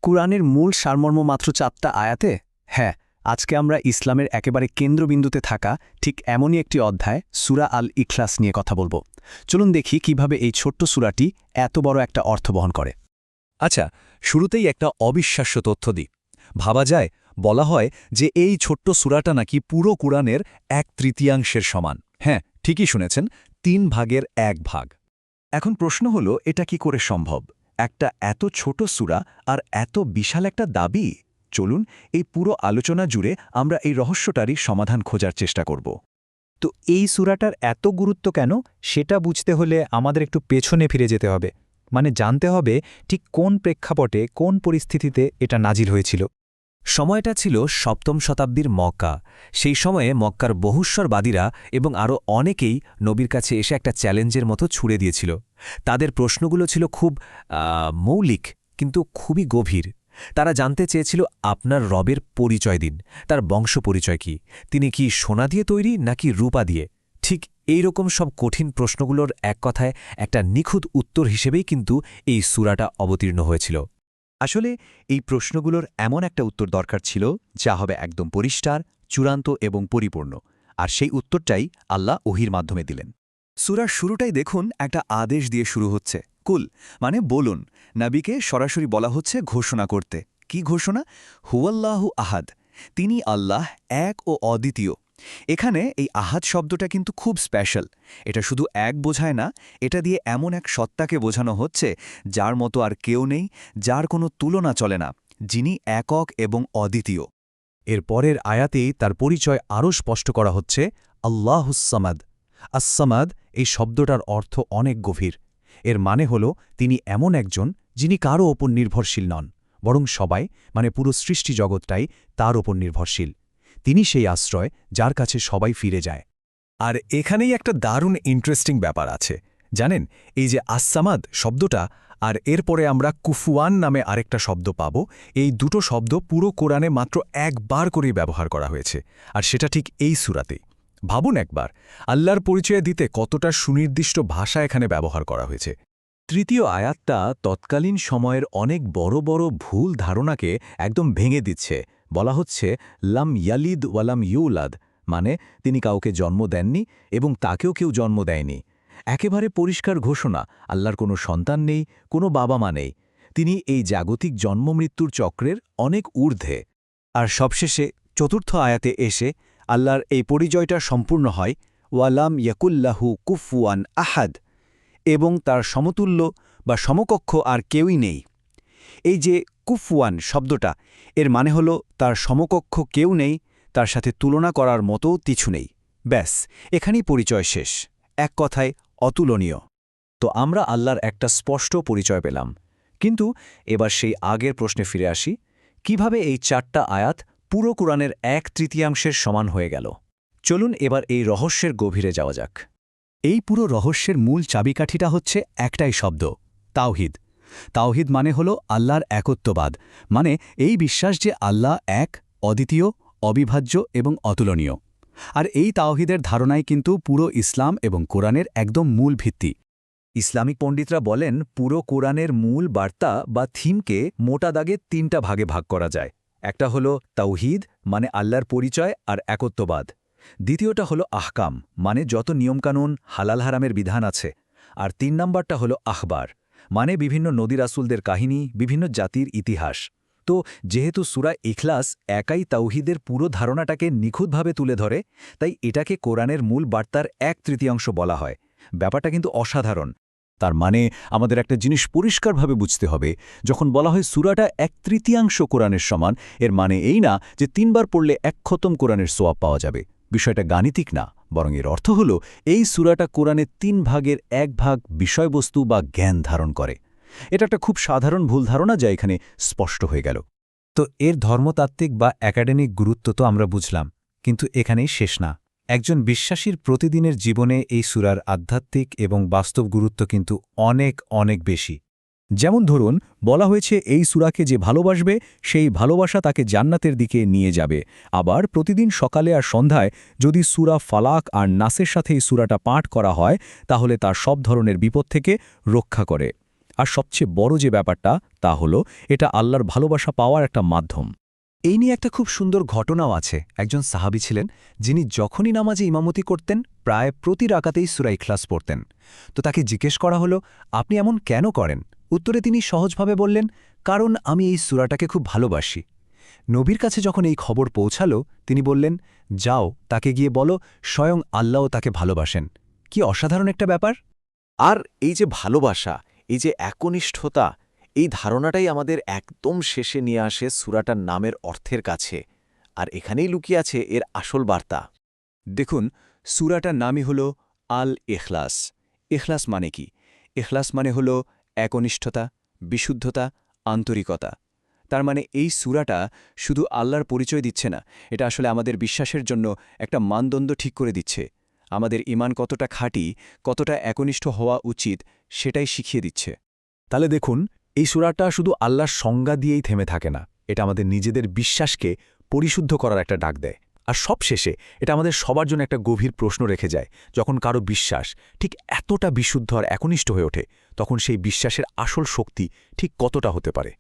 কুরআনের মূল সারমর্ম মাত্র 4টা আয়াতে? হ্যাঁ, আজকে আমরা ইসলামের একেবারে কেন্দ্রবিন্দুতে থাকা ঠিক এমনই একটি অধ্যায় সূরা আল ইখলাস নিয়ে কথা বলবো। চলুন দেখি কিভাবে এই ছোট্ট সূরাটি এত বড় একটা অর্থ বহন করে। আচ্ছা, শুরুতেই একটা অবিশ্বাস্য তথ্য দিই। ভাবা যায়, বলা হয় যে এই ছোট্ট সূরাটা নাকি পুরো কুরআনের 1/3 সমান। হ্যাঁ, ঠিকই শুনেছেন, 3 ভাগের 1 ভাগ। এখন প্রশ্ন হলো, এটা কি করে সম্ভব? একটা এত ছোট সূরা আর এত বিশাল একটা দাবি? চলুন এই পুরো আলোচনা জুড়ে আমরা এই রহস্যটারই সমাধান খোঁজার চেষ্টা করব। তো এই সূরাটার এত গুরুত্ব কেন, সেটা বুঝতে হলে আমাদের একটু পেছনে ফিরে যেতে হবে। মানে জানতে হবে ঠিক কোন প্রেক্ষাপটে, কোন পরিস্থিতিতে এটা নাজিল হয়েছিল। সময়টা ছিল 7ম শতাব্দীর মক্কা। সেই সময়ে মক্কার বহুস্বরবাদীরা এবং আরও অনেকেই নবীর কাছে এসে একটা চ্যালেঞ্জের মতো ছুড়ে দিয়েছিল। তাদের প্রশ্নগুলো ছিল খুব মৌলিক, কিন্তু খুবই গভীর। তারা জানতে চেয়েছিল, আপনার রবের পরিচয় দিন, তার বংশ পরিচয় কি, তিনি কি সোনা দিয়ে তৈরি নাকি রূপা দিয়ে। ঠিক এই রকম সব কঠিন প্রশ্নগুলোর এক কথায় একটা নিখুঁত উত্তর হিসেবেই কিন্তু এই সূরাটা অবতীর্ণ হয়েছিল। আসলে এই প্রশ্নগুলোর এমন একটা উত্তর দরকার ছিল যা হবে একদম পরিষ্কার, চূড়ান্ত এবং পরিপূর্ণ। আর সেই উত্তরটাই আল্লাহ ওহীর মাধ্যমে দিলেন। সূরার শুরুটাই দেখুন, একটা আদেশ দিয়ে শুরু হচ্ছে। কুল মানে বলুন। নবীকে সরাসরি বলা হচ্ছে ঘোষণা করতে। কি ঘোষণা? হুয়াল্লাহু আহাদ, তিনি আল্লাহ, এক ও অদ্বিতীয়। এখানে এই আহাদ শব্দটা কিন্তু খুব স্পেশাল। এটা শুধু এক বোঝায় না, এটা দিয়ে এমন এক সত্তাকে বোঝানো হচ্ছে যার মতো আর কেউ নেই, যার কোনো তুলনা চলে না, যিনি একক এবং অদ্বিতীয়। এর পরের আয়াতেই তার পরিচয় আরও স্পষ্ট করা হচ্ছে, আল্লাহুস-সামাদ। আস-সামাদ এই শব্দটার অর্থ অনেক গভীর। এর মানে হল, তিনি এমন একজন যিনি কারও ওপর নির্ভরশীল নন, বরং সবাই মানে পুরো সৃষ্টি জগৎটাই তার ওপর নির্ভরশীল। তিনি সেই আশ্রয় যার কাছে সবাই ফিরে যায়। আর এখানেই একটা দারুণ ইন্টারেস্টিং ব্যাপার আছে। জানেন, এই যে আস-সামাদ শব্দটা আর এরপরে আমরা কুফুয়ান নামে আরেকটা শব্দ পাব, এই দুটো শব্দ পুরো কোরআনে মাত্র একবার করেই ব্যবহার করা হয়েছে, আর সেটা ঠিক এই সূরাতেই। ভাবুন একবার, আল্লাহর পরিচয় দিতে কতটা সুনির্দিষ্ট ভাষা এখানে ব্যবহার করা হয়েছে। তৃতীয় আয়াতটা তৎকালীন সময়ের অনেক বড় বড় ভুল ধারণাকে একদম ভেঙে দিচ্ছে। বলা হচ্ছে, লাম ইয়ালিদ ওয়ালাম ইউলাদ, মানে তিনি কাউকে জন্ম দেননি এবং তাকেও কেউ জন্ম দেয়নি। একেবারে পরিষ্কার ঘোষণা, আল্লাহর কোনো সন্তান নেই, কোনো বাবা মা নেই। তিনি এই জাগতিক জন্মমৃত্যুর চক্রের অনেক ঊর্ধ্বে। আর সবশেষে চতুর্থ আয়াতে এসে আল্লাহর এই পরিচয়টা সম্পূর্ণ হয়, ওয়ালাম ইয়াকুল্লাহু কুফুয়ান আহাদ, এবং তার সমতুল্য বা সমকক্ষ আর কেউই নেই। এই যে কুফুয়ান শব্দটা, এর মানে হল তার সমকক্ষ কেউ নেই, তার সাথে তুলনা করার মতো কিছু নেই। ব্যাস, এখানেই পরিচয় শেষ। এক কথায় অতুলনীয়। তো আমরা আল্লাহর একটা স্পষ্ট পরিচয় পেলাম, কিন্তু এবার সেই আগের প্রশ্নে ফিরে আসি, কিভাবে এই 4টা আয়াত পুরো কুরআনের 1/3 সমান হয়ে গেল? চলুন এবার এই রহস্যের গভীরে যাওয়া যাক। এই পুরো রহস্যের মূল চাবিকাঠিটা হচ্ছে একটাই শব্দ, তাওহিদ। তাওহিদ মানে হল আল্লাহর একত্ববাদ, মানে এই বিশ্বাস যে আল্লাহ এক, অদ্বিতীয়, অবিভাজ্য এবং অতুলনীয়। আর এই তাওহিদের ধারণাই কিন্তু পুরো ইসলাম এবং কোরআনের একদম মূল ভিত্তি। ইসলামিক পণ্ডিতরা বলেন, পুরো কোরআনের মূল বার্তা বা থিমকে মোটা দাগে 3টা ভাগে ভাগ করা যায়। একটা হলো তাওহিদ, মানে আল্লাহর পরিচয় আর একত্ববাদ। দ্বিতীয়টা হলো আহকাম, মানে যত নিয়মকানুন, হালাল হারামের বিধান আছে। আর 3 নম্বরটা হলো আখবার, মানে বিভিন্ন নবী রাসূলদের কাহিনী, বিভিন্ন জাতির ইতিহাস। তো যেহেতু সূরা ইখলাস একাই তাওহিদের পুরো ধারণাটাকে নিখুঁতভাবে তুলে ধরে, তাই এটাকে কোরআনের মূল বার্তার 1/3 বলা হয়। ব্যাপারটা কিন্তু অসাধারণ। তার মানে আমাদের একটা জিনিস পরিষ্কারভাবে বুঝতে হবে, যখন বলা হয় সূরাটা 1/3 কোরআনের সমান, এর মানে এই না যে 3 বার পড়লে 1 খতম কোরআনের সোয়াব পাওয়া যাবে। বিষয়টা গাণিতিক না, বরং এর অর্থ হল এই সূরাটা কোরআনের 3 ভাগের 1 ভাগ বিষয়বস্তু বা জ্ঞান ধারণ করে। এটা একটা খুব সাধারণ ভুল ধারণা যা এখানে স্পষ্ট হয়ে গেল। তো এর ধর্মতাত্ত্বিক বা একাডেমিক গুরুত্ব তো আমরা বুঝলাম, কিন্তু এখানেই শেষ না। একজন বিশ্বাসীর প্রতিদিনের জীবনে এই সূরার আধ্যাত্মিক এবং বাস্তব গুরুত্ব কিন্তু অনেক অনেক বেশি। যেমন ধরুন, বলা হয়েছে এই সূরাকে যে ভালোবাসবে সেই ভালোবাসা তাকে জান্নাতের দিকে নিয়ে যাবে। আবার প্রতিদিন সকালে আর সন্ধ্যায় যদি সূরা ফালাক আর নাসের সাথে এই সূরাটা পাঠ করা হয়, তাহলে তার সব ধরনের বিপদ থেকে রক্ষা করে। আর সবচেয়ে বড় যে ব্যাপারটা তা হলো এটা আল্লাহর ভালোবাসা পাওয়ার একটা মাধ্যম। এই নিয়ে একটা খুব সুন্দর ঘটনাও আছে। একজন সাহাবী ছিলেন যিনি যখনই নামাজে ইমামতি করতেন প্রায় প্রতি রাকাতেই সূরা ইখলাস পড়তেন। তো তাকে জিজ্ঞেস করা হলো, আপনি এমন কেন করেন? উত্তরে তিনি সহজভাবে বললেন, কারণ আমি এই সূরাটাকে খুব ভালোবাসি। নবীর কাছে যখন এই খবর পৌঁছালো তিনি বললেন, যাও তাকে গিয়ে বলো স্বয়ং আল্লাহও তাকে ভালোবাসেন। কি অসাধারণ একটা ব্যাপার! আর এই যে ভালোবাসা, এই যে একনিষ্ঠতা, এই ধারণাটাই আমাদের একদম শেষে নিয়ে আসে সূরাটার নামের অর্থের কাছে। আর এখানেই লুকিয়ে আছে এর আসল বার্তা। দেখুন, সূরাটার নামই হল আল ইখলাস। ইখলাস মানে কি? ইখলাস মানে হল একনিষ্ঠতা, বিশুদ্ধতা, আন্তরিকতা। তার মানে এই সূরাটা শুধু আল্লাহর পরিচয় দিচ্ছে না, এটা আসলে আমাদের বিশ্বাসের জন্য একটা মানদণ্ড ঠিক করে দিচ্ছে। আমাদের ঈমান কতটা খাঁটি, কতটা একনিষ্ঠ হওয়া উচিত, সেটাই শিখিয়ে দিচ্ছে। তাহলে দেখুন, এই সূরাটা শুধু আল্লাহর সংজ্ঞা দিয়েই থেমে থাকে না, এটা আমাদের নিজেদের বিশ্বাসকে পরিশুদ্ধ করার একটা ডাক দেয়। আর সবশেষে এটা আমাদের সবার জন্য একটা গভীর প্রশ্ন রেখে যায়। যখন কারো বিশ্বাস ঠিক এতটা বিশুদ্ধ আর একনিষ্ঠ হয়ে ওঠে, তখন সেই বিশ্বাসের আসল শক্তি ঠিক কতটা হতে পারে।